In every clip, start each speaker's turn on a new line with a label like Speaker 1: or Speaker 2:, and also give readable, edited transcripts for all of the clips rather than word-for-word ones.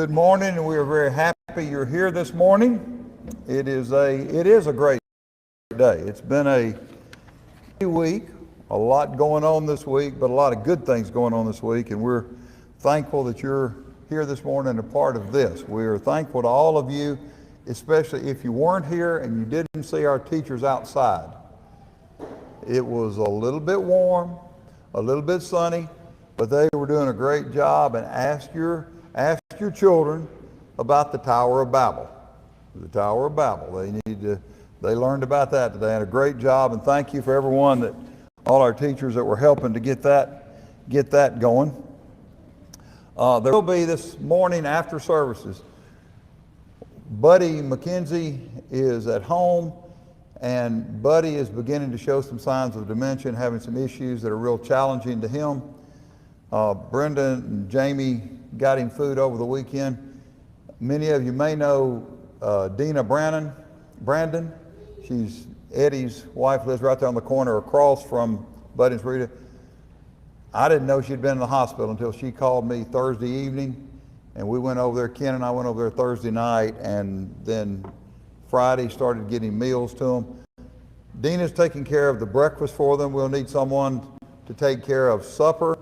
Speaker 1: Good morning, and we are very happy you're here this morning. It is a great day. It's been a week, a lot going on this week, but a lot of good things going on this week, and we're thankful that you're here this morning and a part of this. We are thankful to all of you, especially if you weren't here and you didn't see our teachers outside. It was a little bit warm, a little bit sunny, but they were doing a great job. And ask your children about the Tower of Babel. The Tower of Babel. They learned about that today, and a great job. And thank you for everyone, all our teachers that were helping to get that going. There will be this morning after services. Buddy McKenzie is at home, and Buddy is beginning to show some signs of dementia and having some issues that are real challenging to him. Brenda and Jamie got him food over the weekend. Many of you may know Dina Brandon. She's Eddie's wife, lives right there on the corner across from Buddy and Rita. I didn't know she'd been in the hospital until she called me Thursday evening, and we went over there. Ken and I went over there Thursday night, and then Friday started getting meals to them. Dina's taking care of the breakfast for them. We'll need someone to take care of supper.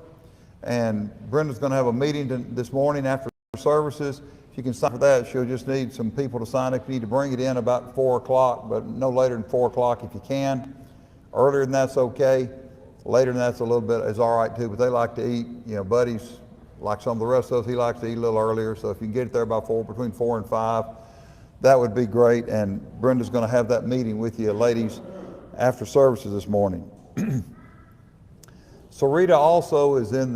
Speaker 1: And Brenda's going to have a meeting this morning after services. If you can sign for that, she'll just need some people to sign up. You need to bring it in about 4 o'clock, but no later than 4 o'clock if you can. Earlier than that's okay. Later than that's a little bit is all right too, but they like to eat, Buddy's like some of the rest of us, he likes to eat a little earlier. So if you can get it there by between 4 and 5, that would be great. And Brenda's going to have that meeting with you ladies after services this morning. Sarita also is in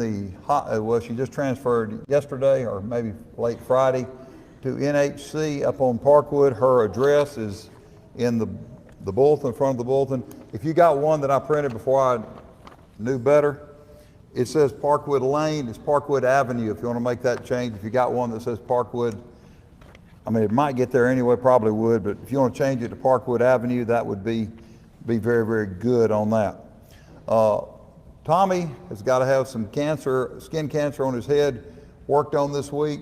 Speaker 1: she just transferred yesterday or maybe late Friday to NHC up on Parkwood. Her address is in the bulletin, in front of the bulletin. If you got one that I printed before I knew better, it says Parkwood Lane. It's Parkwood Avenue if you want to make that change. If you got one that says Parkwood, it might get there anyway, probably would, but if you want to change it to Parkwood Avenue, that would be very, very good on that. Tommy has got to have some skin cancer on his head, worked on this week,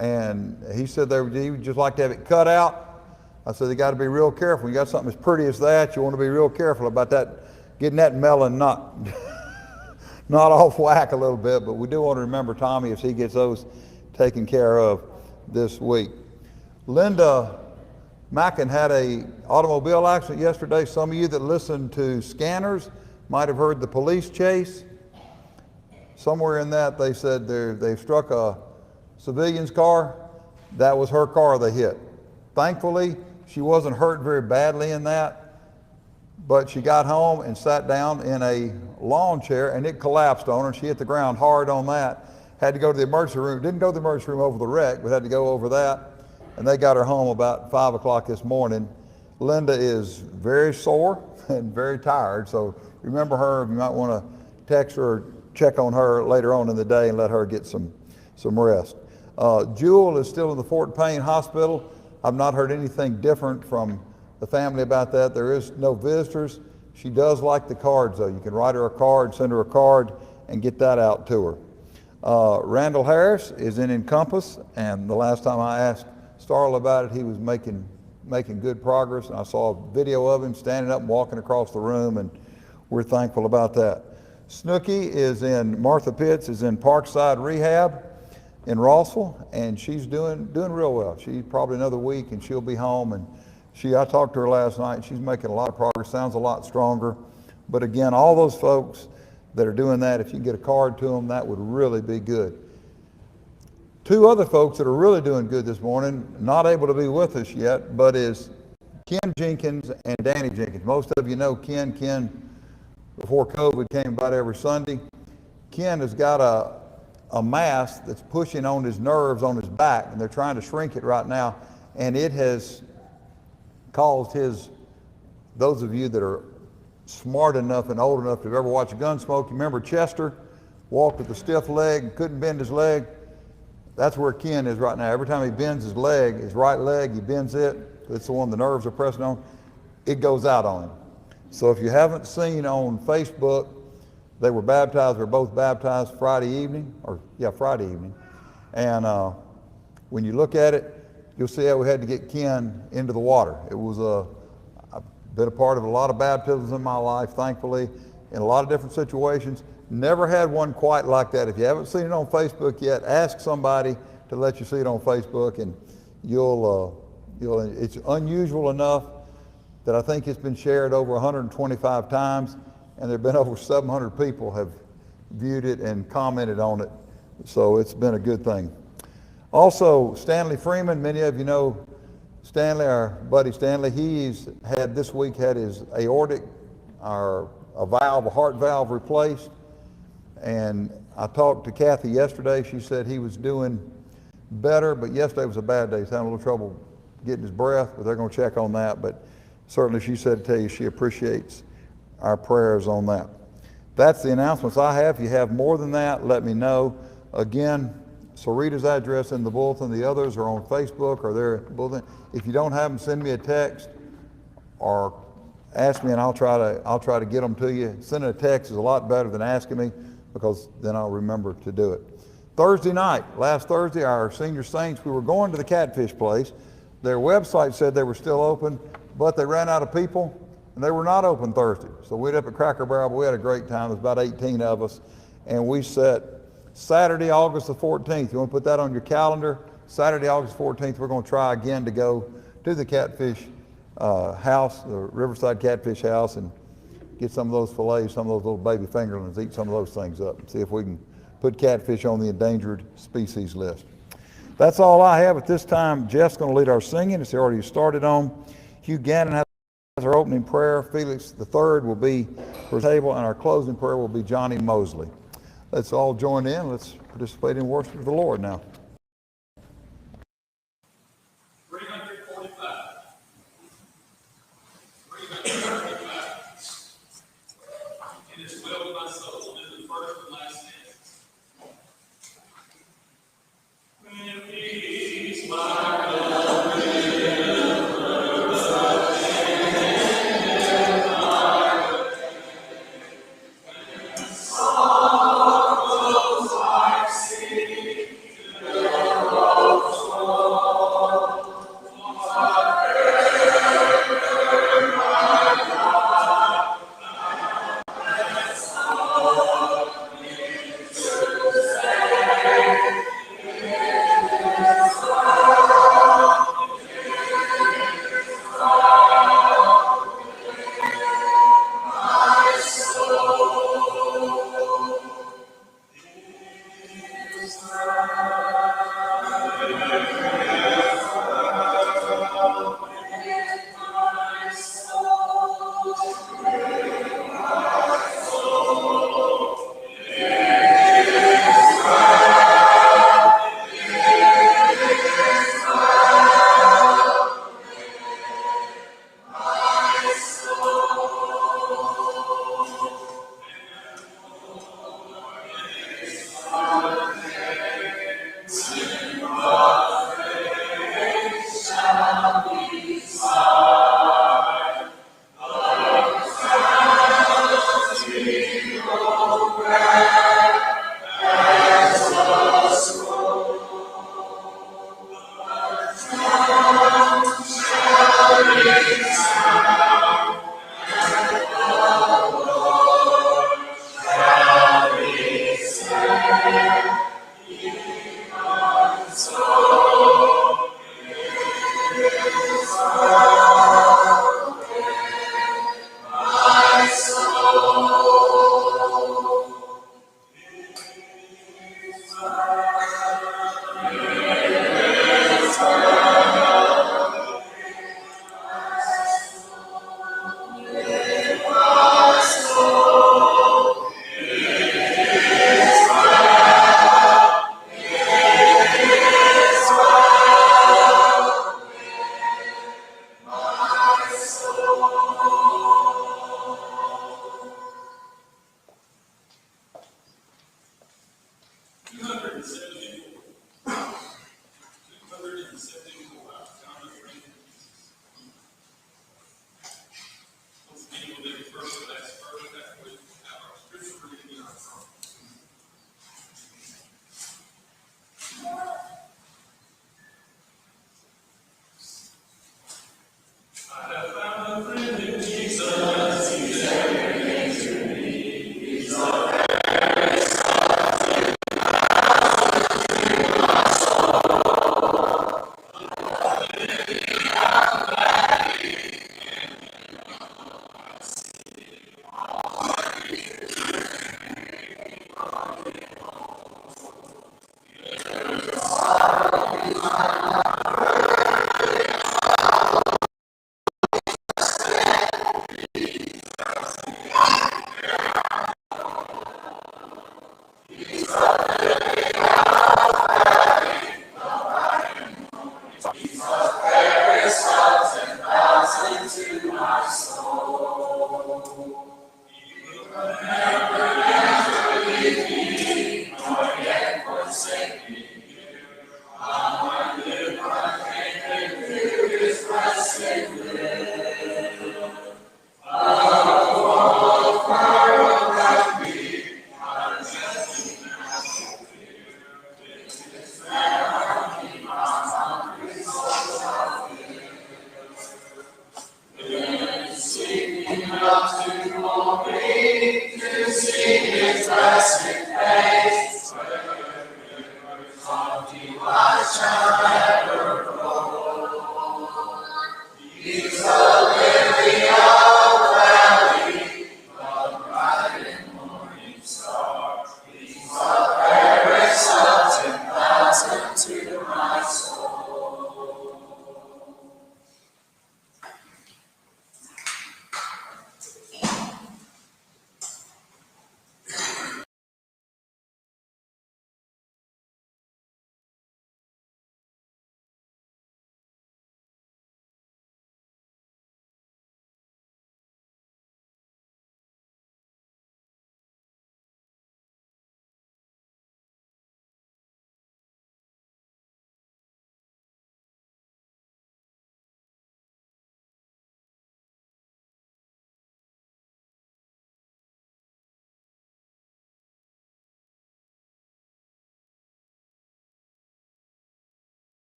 Speaker 1: and he said he would just like to have it cut out. I said, you got to be real careful. When you got something as pretty as that, you want to be real careful about that, getting that melon not off whack a little bit, but we do want to remember Tommy as he gets those taken care of this week. Linda Mackin had an automobile accident yesterday. Some of you that listen to Scanners might have heard the police chase. Somewhere in that they said they've struck a civilian's car. That was her car they hit. Thankfully, she wasn't hurt very badly in that, but she got home and sat down in a lawn chair and it collapsed on her. She hit the ground hard on that. Had to go to the emergency room. Didn't go to the emergency room over the wreck, but had to go over that. And they got her home about 5 o'clock this morning. Linda is very sore and very tired, so remember her. You might want to text her or check on her later on in the day and let her get some rest. Jewel is still in the Fort Payne Hospital. I've not heard anything different from the family about that. There is no visitors. She does like the cards though. You can write her a card, send her a card, and get that out to her. Randall Harris is in Encompass, and the last time I asked Starla about it, he was making good progress, and I saw a video of him standing up and walking across the room, and we're thankful about that. Snooky Martha Pitts is in Parkside Rehab in Rossville, and she's doing real well. She's probably another week and she'll be home, and I talked to her last night. She's making a lot of progress, sounds a lot stronger. But again, all those folks that are doing that, if you can get a card to them, that would really be good. 2 other folks that are really doing good this morning, not able to be with us yet, but is Ken Jenkins and Danny Jenkins. Most of you know Ken before COVID came about every Sunday. Ken has got a mass that's pushing on his nerves on his back, and they're trying to shrink it right now, and it has caused those of you that are smart enough and old enough to have ever watched Gunsmoke, you remember Chester walked with a stiff leg and couldn't bend his leg? That's where Ken is right now. Every time he bends his right leg, he bends it. It's the one the nerves are pressing on. It goes out on him. So if you haven't seen on Facebook, they were both baptized Friday evening. And when you look at it, you'll see how we had to get Ken into the water. It was I've been a part of a lot of baptisms in my life, thankfully, in a lot of different situations. Never had one quite like that. If you haven't seen it on Facebook yet, ask somebody to let you see it on Facebook, and it's unusual enough that I think it's been shared over 125 times, and there have been over 700 people have viewed it and commented on it. So it's been a good thing. Also, Stanley Freeman, many of you know Stanley, our buddy Stanley. He's had this week had his aortic, a heart valve replaced. And I talked to Kathy yesterday. She said he was doing better, but yesterday was a bad day. He's having a little trouble getting his breath, but they're going to check on that. But certainly she said to tell you she appreciates our prayers on that. That's the announcements I have. If you have more than that, let me know. Again, Sarita's address in the bulletin. The others are on Facebook or they're in the bulletin. If you don't have them, send me a text or ask me, and I'll try to get them to you. Sending a text is a lot better than asking me, because then I'll remember to do it. Thursday night, last Thursday, our senior saints, we were going to the Catfish place. Their website said they were still open, but they ran out of people, and they were not open Thursday. So we went up at Cracker Barrel, but we had a great time. There was about 18 of us, and we set Saturday, August the 14th. You want to put that on your calendar? Saturday, August 14th, we're going to try again to go to the Catfish house, the Riverside Catfish House, and get some of those fillets, some of those little baby fingerlings, eat some of those things up, and see if we can put catfish on the endangered species list. That's all I have at this time. Jeff's going to lead our singing, as he already started on. Hugh Gannon has our opening prayer. Felix III will be for the table, and our closing prayer will be Johnny Mosley. Let's all join in. Let's participate in worship of the Lord now.
Speaker 2: 345. It is well with my soul, is the first and last sentence. When peace, my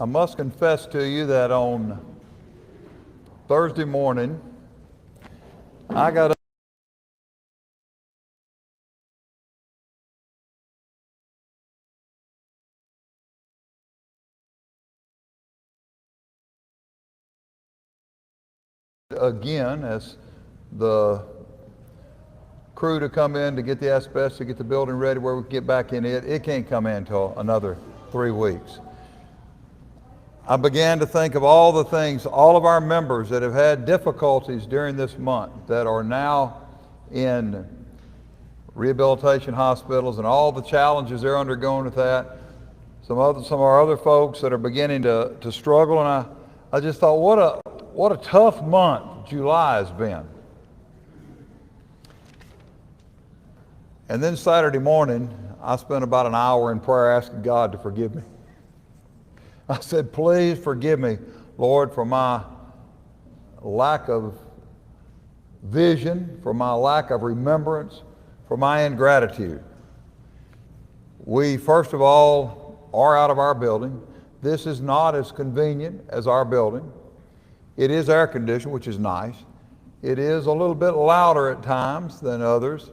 Speaker 1: I must confess to you that on Thursday morning, I got up again as the crew to come in to get the asbestos, to get the building ready where we can get back in it. It can't come in until another 3 weeks. I began to think of all the things, all of our members that have had difficulties during this month that are now in rehabilitation hospitals and all the challenges they're undergoing with that. Some of our other folks that are beginning to struggle, and I just thought, what a tough month July has been. And then Saturday morning, I spent about an hour in prayer asking God to forgive me. I said, please forgive me, Lord, for my lack of vision, for my lack of remembrance, for my ingratitude. We, first of all, are out of our building. This is not as convenient as our building. It is air conditioned, which is nice. It is a little bit louder at times than others,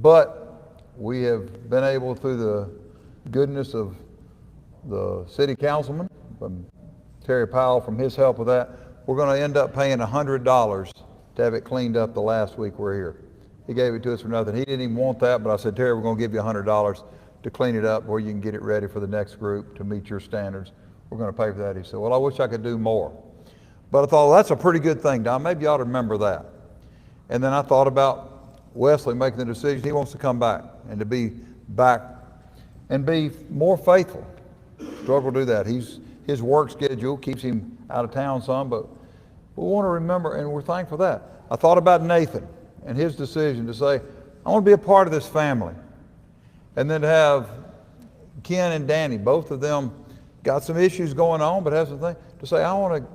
Speaker 1: but we have been able, through the goodness of the city councilman, from Terry Powell, from his help with that, we're going to end up paying $100 to have it cleaned up the last week we're here. He gave it to us for nothing. He didn't even want that, but I said, Terry, we're going to give you $100 to clean it up where you can get it ready for the next group to meet your standards. We're going to pay for that. He said, well, I wish I could do more. But I thought, well, that's a pretty good thing, Don. Maybe you ought to remember that. And then I thought about Wesley making the decision. He wants to come back and to be back and be more faithful. Struggle to do that. His work schedule keeps him out of town some, but we want to remember, and we're thankful for that. I thought about Nathan and his decision to say, I want to be a part of this family. And then to have Ken and Danny, both of them got some issues going on, but have some things to say, I want to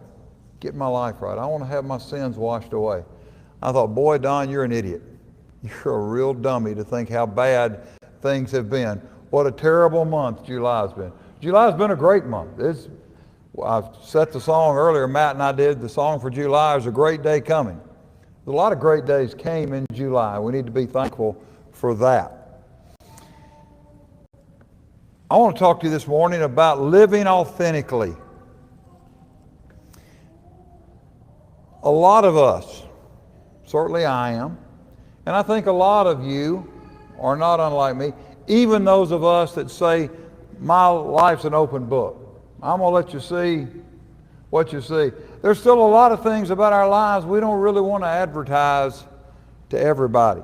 Speaker 1: get my life right. I want to have my sins washed away. I thought, boy, Don, you're an idiot. You're a real dummy to think how bad things have been. What a terrible month July has been. July has been a great month. I've set the song earlier, Matt and I did the song for July, There's a Great Day Coming. A lot of great days came in July. We need to be thankful for that. I want to talk to you this morning about living authentically. A lot of us, certainly I am, and I think a lot of you are not unlike me, even those of us that say, my life's an open book. I'm going to let you see what you see. There's still a lot of things about our lives we don't really want to advertise to everybody.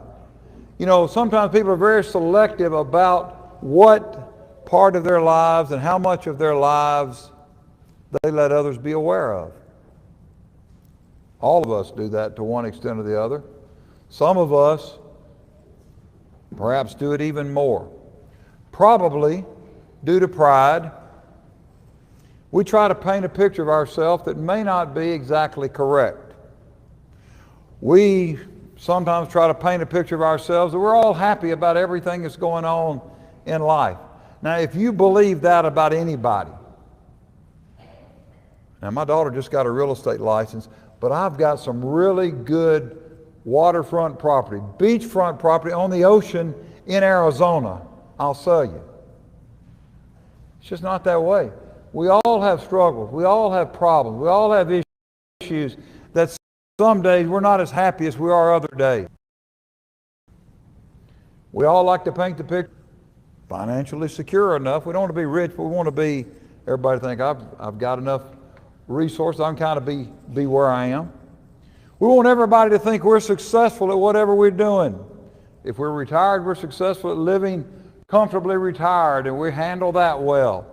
Speaker 1: You know, sometimes people are very selective about what part of their lives and how much of their lives they let others be aware of. All of us do that to one extent or the other. Some of us perhaps do it even more. Probably due to pride. We try to paint a picture of ourselves that may not be exactly correct. We sometimes try to paint a picture of ourselves that we're all happy about everything that's going on in life. Now, if you believe that about anybody, now my daughter just got a real estate license, but I've got some really good waterfront property, beachfront property on the ocean in Arizona. I'll sell you. It's just not that way. We all have struggles. We all have problems. We all have issues that some days we're not as happy as we are other days. We all like to paint the picture financially secure enough. We don't want to be rich, but we want to be, everybody think I've got enough resources. I can kind of be where I am. We want everybody to think we're successful at whatever we're doing. If we're retired, we're successful at living comfortably retired, and we handle that well.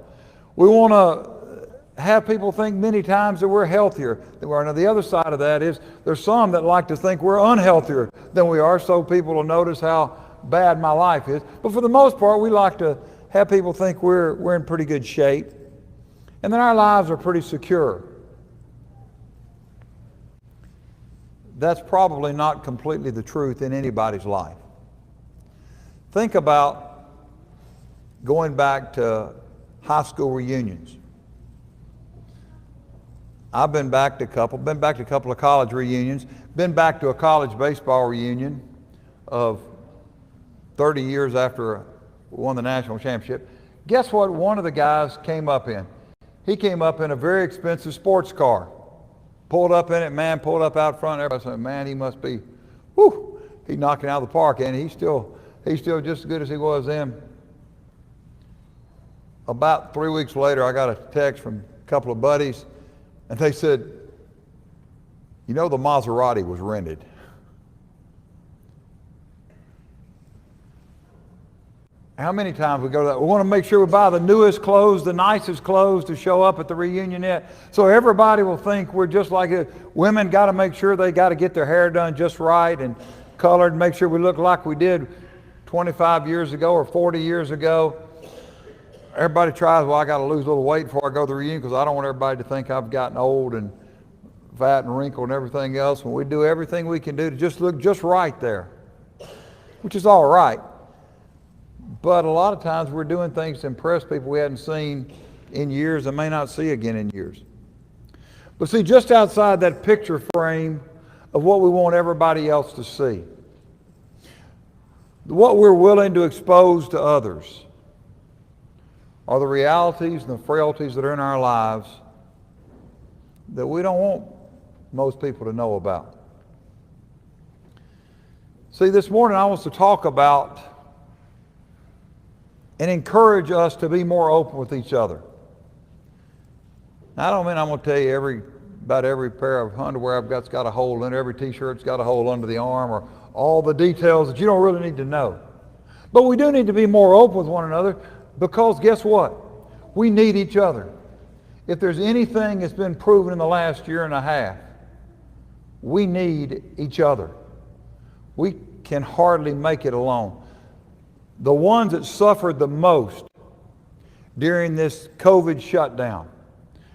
Speaker 1: We want to have people think many times that we're healthier than we are. Now, the other side of that is there's some that like to think we're unhealthier than we are, so people will notice how bad my life is. But for the most part, we like to have people think we're in pretty good shape, and then our lives are pretty secure. That's probably not completely the truth in anybody's life. Think about going back to high school reunions. I've been back to a couple of college reunions, been back to a college baseball reunion of 30 years after we won the national championship. Guess what one of the guys came up in? He came up in a very expensive sports car. Pulled up in it, man, pulled up out front. Everybody said, man, he must be, he knocked it out of the park, and he's still just as good as he was then. About 3 weeks later, I got a text from a couple of buddies, and they said, you know, the Maserati was rented. How many times we go to that? We want to make sure we buy the newest clothes, the nicest clothes to show up at the reunion so everybody will think we're just like it. Women got to make sure they got to get their hair done just right and colored, and make sure we look like we did 25 years ago or 40 years ago. Everybody tries, well, I got to lose a little weight before I go to the reunion because I don't want everybody to think I've gotten old and fat and wrinkled and everything else. When we do everything we can do to just look just right there, which is all right. But a lot of times we're doing things to impress people we hadn't seen in years and may not see again in years. But see, just outside that picture frame of what we want everybody else to see, what we're willing to expose to others, are the realities and the frailties that are in our lives that we don't want most people to know about. See, this morning I want to talk about and encourage us to be more open with each other. Now, I don't mean I'm going to tell you about every pair of underwear I've got's got a hole in it, every t-shirt's got a hole under the arm, or all the details that you don't really need to know. But we do need to be more open with one another, because guess what? We need each other. If there's anything that's been proven in the last year and a half, we need each other. We can hardly make it alone. The ones that suffered the most during this COVID shutdown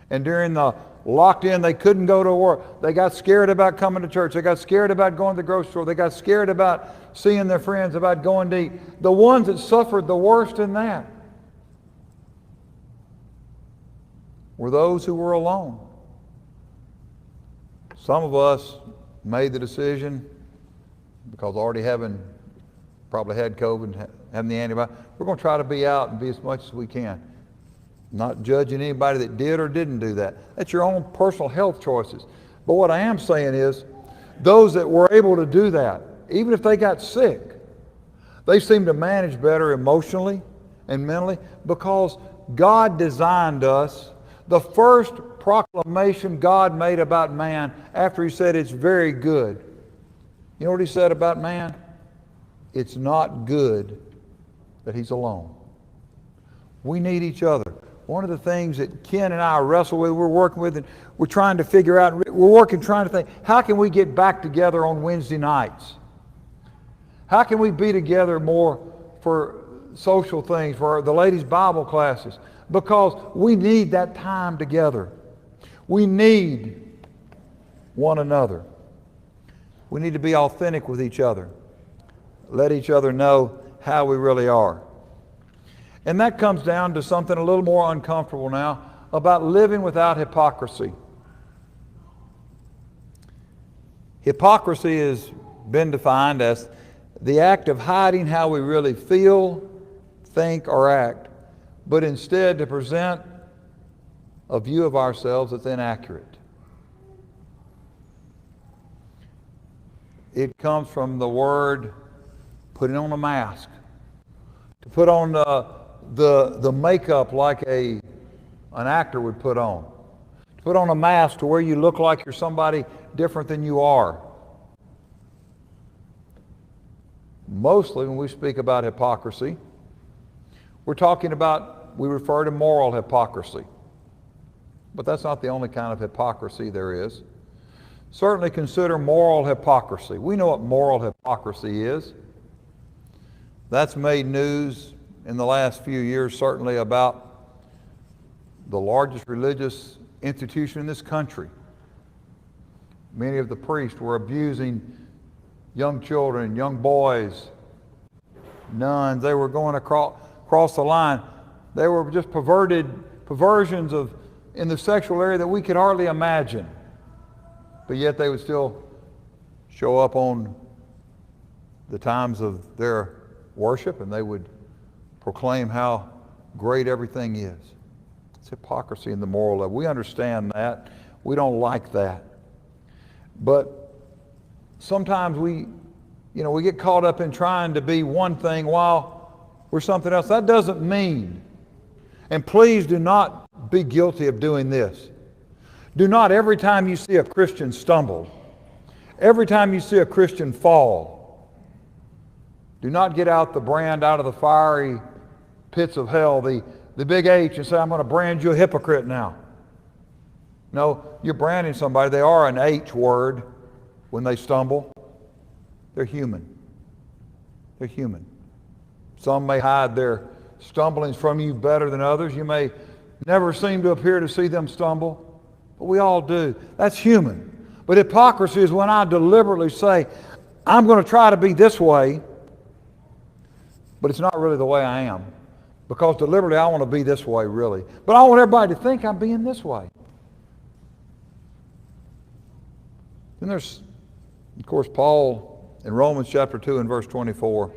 Speaker 1: and during the locked in, they couldn't go to work. They got scared about coming to church. They got scared about going to the grocery store. They got scared about seeing their friends, about going to eat. The ones that suffered the worst in that were those who were alone. Some of us made the decision, because already having probably had COVID and having the antibiotics, we're going to try to be out and be as much as we can. Not judging anybody that did or didn't do that. That's your own personal health choices. But what I am saying is, those that were able to do that, even if they got sick, they seemed to manage better emotionally and mentally, because God designed us. The first proclamation God made about man after He said it's very good. You know what He said about man? It's not good that he's alone. We need each other. One of the things that Ken and I wrestle with, we're working with, and we're trying to figure out, trying to think, how can we get back together on Wednesday nights? How can we be together more for social things, for the ladies' Bible classes? Because we need that time together. We need one another. We need to be authentic with each other. Let each other know how we really are. And that comes down to something a little more uncomfortable now, about living without hypocrisy. Hypocrisy has been defined as the act of hiding how we really feel, think, or act, but instead to present a view of ourselves that's inaccurate. It comes from the word putting on a mask, to put on the makeup like an actor would put on, to put on a mask to where you look like you're somebody different than you are. Mostly when we speak about hypocrisy, we refer to moral hypocrisy. But that's not the only kind of hypocrisy there is. Certainly consider moral hypocrisy. We know what moral hypocrisy is. That's made news in the last few years, certainly, about the largest religious institution in this country. Many of the priests were abusing young children, young boys, nuns. They were going across the line. They were just perversions in the sexual area that we could hardly imagine. But yet they would still show up on the times of their worship, and they would proclaim how great everything is. It's hypocrisy in the moral level. We understand that. We don't like that. But sometimes we get caught up in trying to be one thing while we're something else. That doesn't mean, and please do not be guilty of doing this. Do not, every time you see a Christian stumble, every time you see a Christian fall, do not get out the brand out of the fiery pits of hell, the big H, and say, I'm going to brand you a hypocrite now. No, you're branding somebody. They are an H word when they stumble. They're human. They're human. Some may hide their stumblings from you better than others. You may never seem to appear to see them stumble, but we all do. That's human. But hypocrisy is when I deliberately say, I'm going to try to be this way, but it's not really the way I am. Because deliberately I want to be this way, really. But I want everybody to think I'm being this way. Then there's, of course, Paul in Romans chapter 2 and verse 24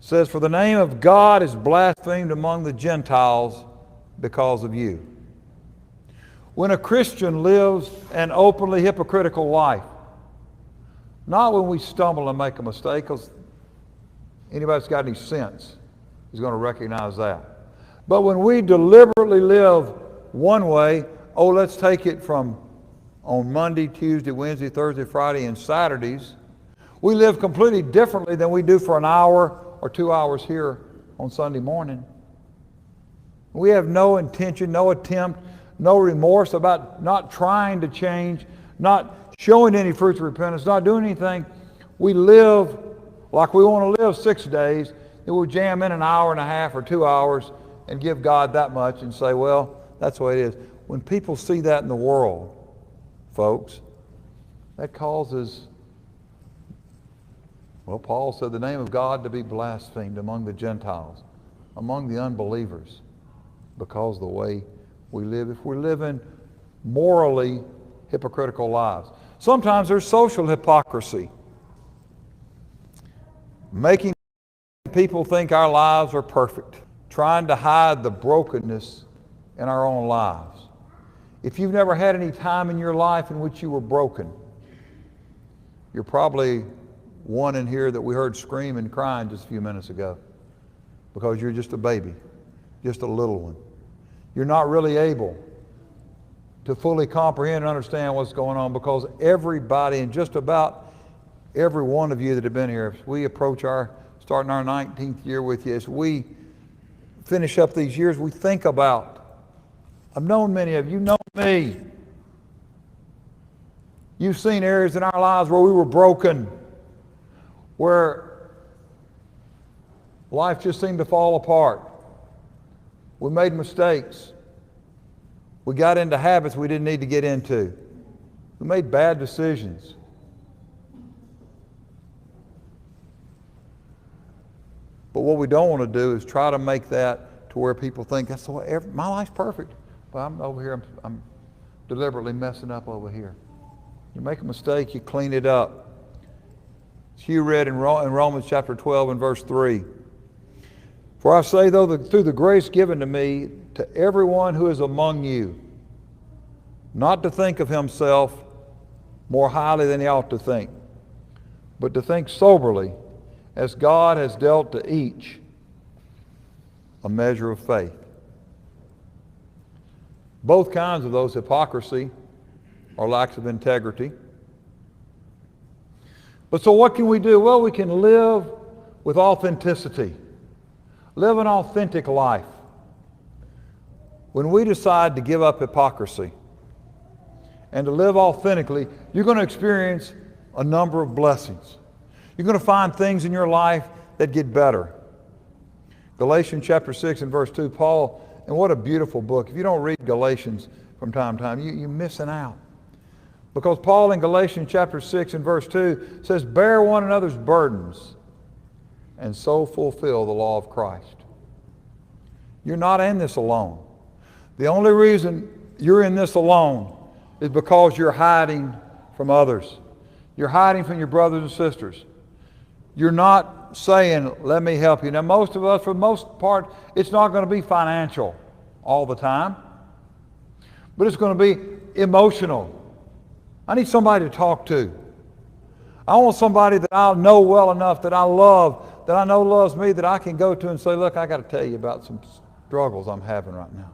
Speaker 1: says, "For the name of God is blasphemed among the Gentiles because of you." When a Christian lives an openly hypocritical life, not when we stumble and make a mistake, because anybody that's got any sense is going to recognize that. But when we deliberately live one way, let's take it from on Monday, Tuesday, Wednesday, Thursday, Friday, and Saturdays, we live completely differently than we do for an hour or 2 hours here on Sunday morning. We have no intention, no attempt, no remorse about not trying to change, not showing any fruits of repentance, not doing anything. We live like we want to live 6 days, and we'll jam in an hour and a half or 2 hours and give God that much and say, well, that's the way it is. When people see that in the world, folks, that causes, well, Paul said the name of God to be blasphemed among the Gentiles, among the unbelievers, because of the way we live. If we're living morally hypocritical lives. Sometimes there's social hypocrisy. Making people think our lives are perfect. Trying to hide the brokenness in our own lives. If you've never had any time in your life in which you were broken, you're probably one in here that we heard scream and crying just a few minutes ago, because you're just a baby, just a little one. You're not really able to fully comprehend and understand what's going on, because everybody, and just about every one of you that have been here, as we approach starting our 19th year with you, as we finish up these years, we think about, I've known many of you, know me. You've seen areas in our lives where we were broken, where life just seemed to fall apart. We made mistakes. We got into habits we didn't need to get into. We made bad decisions. But what we don't want to do is try to make that to where people think that's the way, my life's perfect. But I'm over here, I'm deliberately messing up over here. You make a mistake, you clean it up. As Hugh read in Romans chapter 12 and verse 3. "For I say, though, that through the grace given to me, to everyone who is among you, not to think of himself more highly than he ought to think, but to think soberly, as God has dealt to each a measure of faith." Both kinds of those, hypocrisy or lacks of integrity. But so what can we do? Well, we can live with authenticity. Live an authentic life. When we decide to give up hypocrisy and to live authentically, you're going to experience a number of blessings. You're going to find things in your life that get better. Galatians chapter 6 and verse 2, Paul, and what a beautiful book. If you don't read Galatians from time to time, you're missing out. Because Paul in Galatians chapter 6 and verse 2 says, "Bear one another's burdens and so fulfill the law of Christ." You're not in this alone. The only reason you're in this alone is because you're hiding from others. You're hiding from your brothers and sisters. You're not saying, "Let me help you." Now, most of us, for the most part, it's not going to be financial all the time, but it's going to be emotional. I need somebody to talk to. I want somebody that I know well enough, that I love, that I know loves me, that I can go to and say, "Look, I got to tell you about some struggles I'm having right now.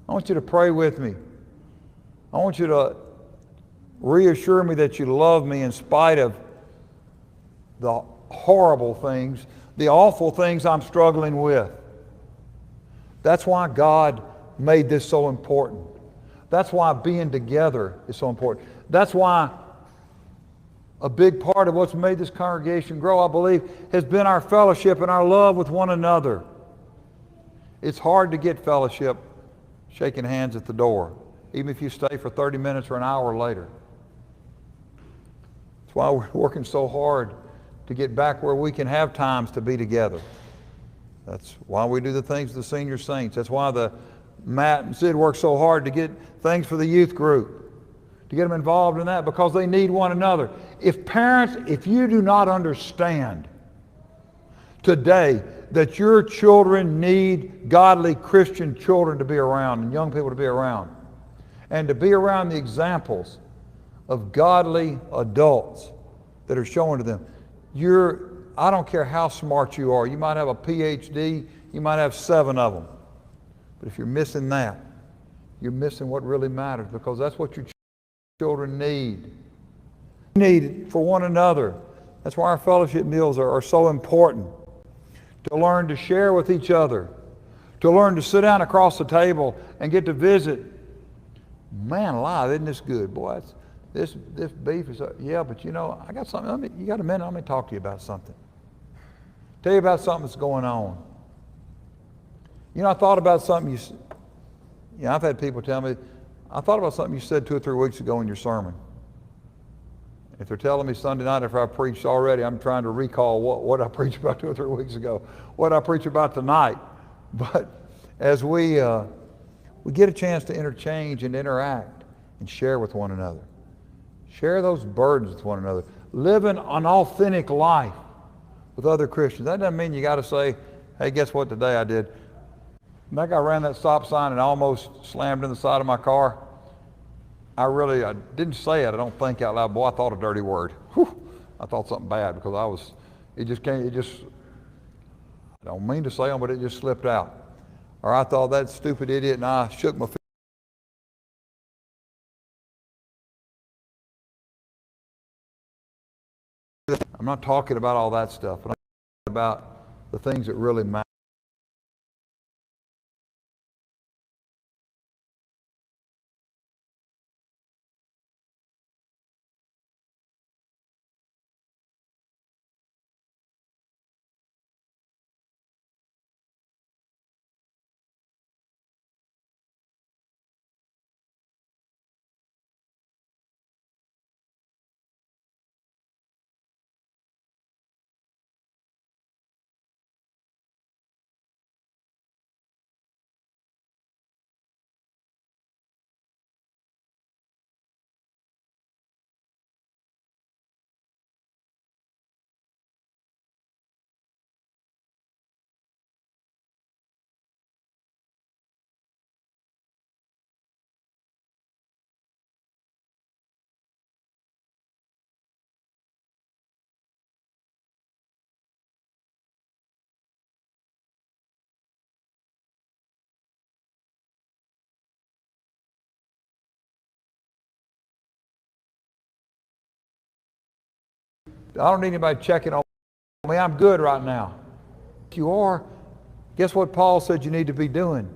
Speaker 1: I want you to pray with me. I want you to reassure me that you love me in spite of the horrible things, the awful things I'm struggling with." That's why God made this so important. That's why being together is so important. That's why a big part of what's made this congregation grow, I believe, has been our fellowship and our love with one another. It's hard to get fellowship shaking hands at the door, even if you stay for 30 minutes or an hour later. That's why we're working so hard to get back where we can have times to be together. That's why we do the things the senior saints. That's why Matt and Sid work so hard to get things for the youth group, to get them involved in that, because they need one another. If parents, if you do not understand today that your children need godly Christian children to be around and young people to be around, and to be around the examples of godly adults that are showing to them, I don't care how smart you are. You might have a PhD, you might have 7 of them. But if you're missing that, you're missing what really matters, because that's what your children need. You need it for one another. That's why our fellowship meals are so important. To learn to share with each other, to learn to sit down across the table and get to visit. Man alive, isn't this good, boy? This beef is, yeah, but you know, I got something. You got a minute? Let me talk to you about something. Tell you about something that's going on. You know, I thought about something I've had people tell me, I thought about something you said 2 or 3 weeks ago in your sermon. If they're telling me Sunday night after I preached already, I'm trying to recall what I preached about 2 or 3 weeks ago, what I preach about tonight. But as we get a chance to interchange and interact and share with one another, share those burdens with one another, live an authentic life with other Christians. That doesn't mean you got to say, hey, guess what today I did? That guy ran that stop sign and almost slammed in the side of my car. I didn't say it, I don't think out loud. Boy, I thought a dirty word. Whew. I thought something bad because I don't mean to say them, but it just slipped out. Or I thought that stupid idiot, and I shook my feet. I'm not talking about all that stuff. I'm talking about the things that really matter. I don't need anybody checking on me. I'm good right now. If you are, guess what Paul said you need to be doing?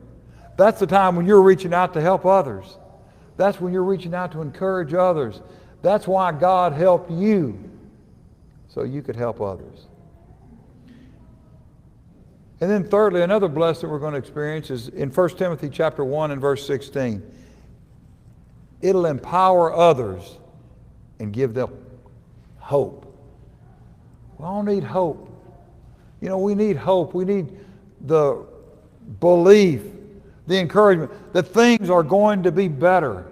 Speaker 1: That's the time when you're reaching out to help others. That's when you're reaching out to encourage others. That's why God helped you, so you could help others. And then thirdly, another blessing we're going to experience is in 1 Timothy chapter 1 and verse 16. It'll empower others and give them hope. We all need hope. You know, we need hope. We need the belief, the encouragement that things are going to be better.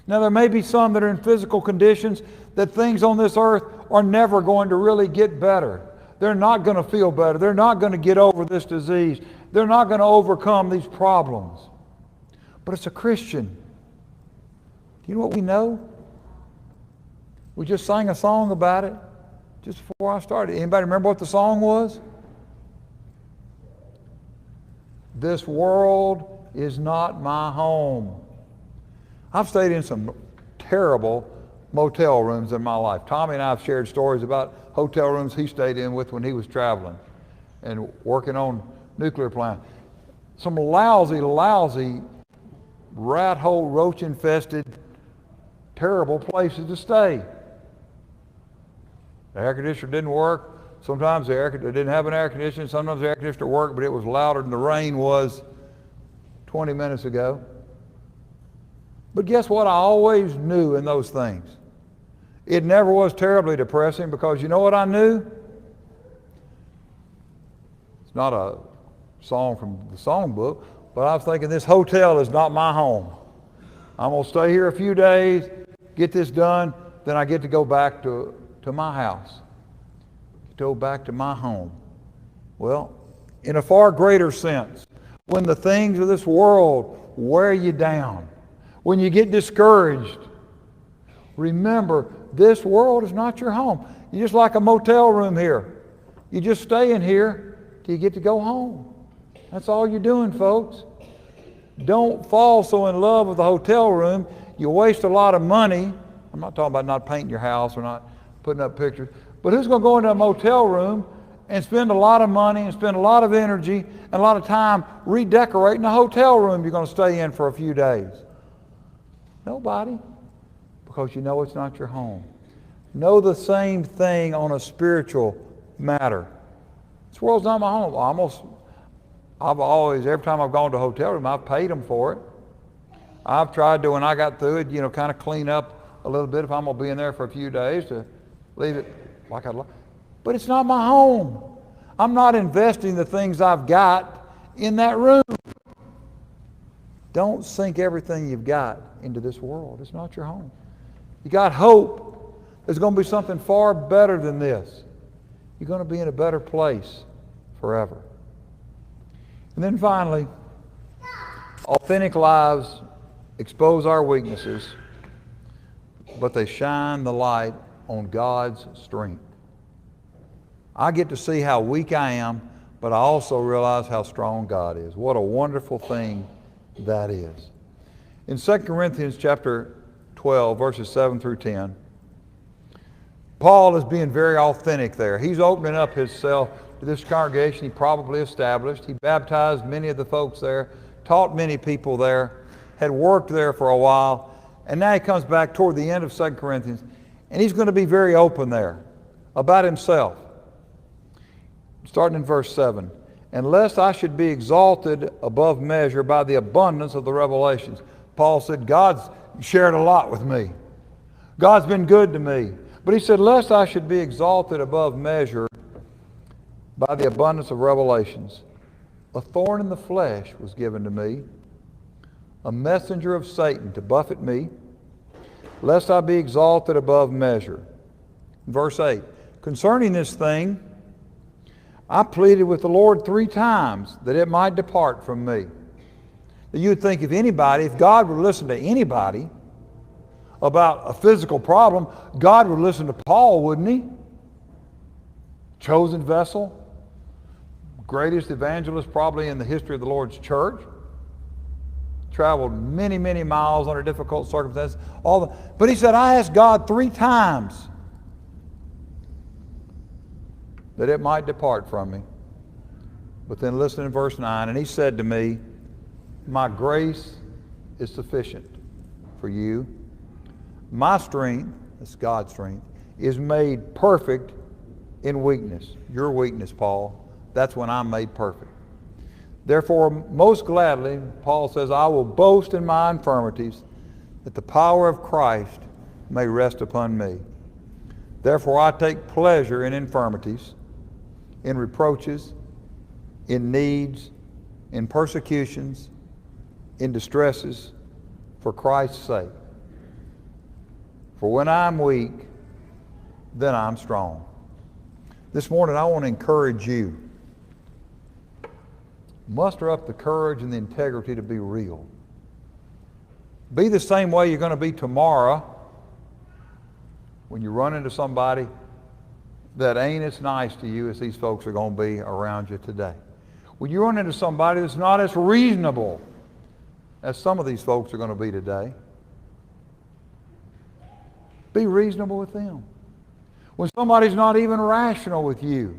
Speaker 1: Now, there may be some that are in physical conditions that things on this earth are never going to really get better. They're not going to feel better. They're not going to get over this disease. They're not going to overcome these problems. But it's a Christian. Do you know what we know? We just sang a song about it just before I started. Anybody remember what the song was? This world is not my home. I've stayed in some terrible motel rooms in my life. Tommy and I have shared stories about hotel rooms he stayed in with when he was traveling and working on nuclear plant. Some lousy, rat hole, roach infested, terrible places to stay. The air conditioner didn't work. Sometimes they didn't have an air conditioner. Sometimes the air conditioner worked, but it was louder than the rain was 20 minutes ago. But guess what I always knew in those things? It never was terribly depressing because you know what I knew? It's not a song from the songbook, but I was thinking this hotel is not my home. I'm going to stay here a few days, get this done, then I get to go back to my house, go back to my home. Well, in a far greater sense, when the things of this world wear you down, when you get discouraged, remember this world is not your home. You're just like a motel room here. You just stay in here till you get to go home. That's all you're doing, folks. Don't fall so in love with the hotel room. You waste a lot of money. I'm not talking about not painting your house or not putting up pictures. But who's going to go into a motel room and spend a lot of money and spend a lot of energy and a lot of time redecorating the hotel room you're going to stay in for a few days? Nobody. Because you know it's not your home. Know the same thing on a spiritual matter. This world's not my home. I've always, every time I've gone to a hotel room, I've paid them for it. I've tried to, when I got through it, kind of clean up a little bit if I'm going to be in there for a few days to leave it like I'd like. But it's not my home. I'm not investing the things I've got in that room. Don't sink everything you've got into this world. It's not your home. You got hope. There's going to be something far better than this. You're going to be in a better place forever. And then finally, authentic lives expose our weaknesses, but they shine the light on God's strength. I get to see how weak I am, but I also realize how strong God is. What a wonderful thing that is. In 2 Corinthians chapter 12, verses 7 through 10, Paul is being very authentic there. He's opening up himself to this congregation he probably established. He baptized many of the folks there, taught many people there, had worked there for a while, and now he comes back toward the end of 2 Corinthians, and he's going to be very open there about himself. Starting in verse 7, "And lest I should be exalted above measure by the abundance of the revelations." Paul said, God's shared a lot with me. God's been good to me. But he said, lest I should be exalted above measure by the abundance of revelations, a thorn in the flesh was given to me, a messenger of Satan to buffet me, lest I be exalted above measure. Verse 8, "Concerning this thing, I pleaded with the Lord 3 times that it might depart from me." Now you'd think if God would listen to anybody about a physical problem, God would listen to Paul, wouldn't he? Chosen vessel, greatest evangelist probably in the history of the Lord's church. Traveled many, many miles under difficult circumstances. But he said, I asked God 3 times that it might depart from me. But then listen in verse 9, "And he said to me, my grace is sufficient for you. My strength," that's God's strength, "is made perfect in weakness." Your weakness, Paul. That's when I'm made perfect. "Therefore, most gladly," Paul says, "I will boast in my infirmities, that the power of Christ may rest upon me. Therefore, I take pleasure in infirmities, in reproaches, in needs, in persecutions, in distresses, for Christ's sake. For when I'm weak, then I'm strong." This morning I want to encourage you. Muster up the courage and the integrity to be real. Be the same way you're going to be tomorrow when you run into somebody that ain't as nice to you as these folks are going to be around you today. When you run into somebody that's not as reasonable as some of these folks are going to be today, be reasonable with them. When somebody's not even rational with you,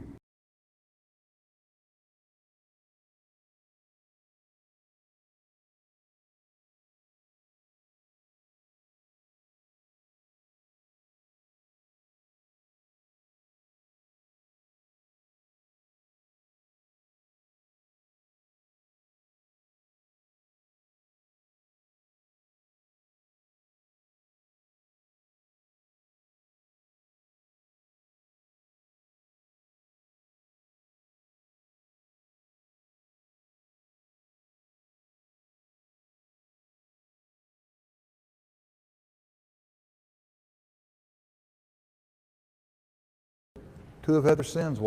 Speaker 1: to have had their sins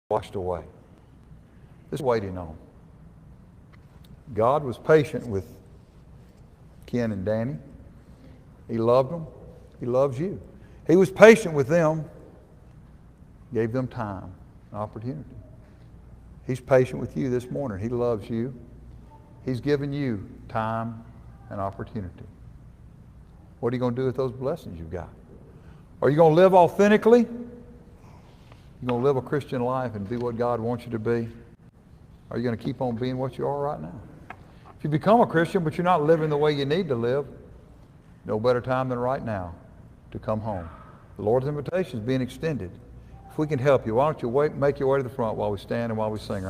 Speaker 1: washed away. This is waiting on. God was patient with Ken and Danny. He loved them. He loves you. He was patient with them, gave them time, an opportunity. He's patient with you this morning. He loves you. He's given you time and opportunity. What are you going to do with those blessings you've got? Are you going to live authentically? You're going to live a Christian life and be what God wants you to be? Are you going to keep on being what you are right now? If you become a Christian but you're not living the way you need to live, no better time than right now to come home. The Lord's invitation is being extended. If we can help you, why don't you make your way to the front while we stand and while we sing.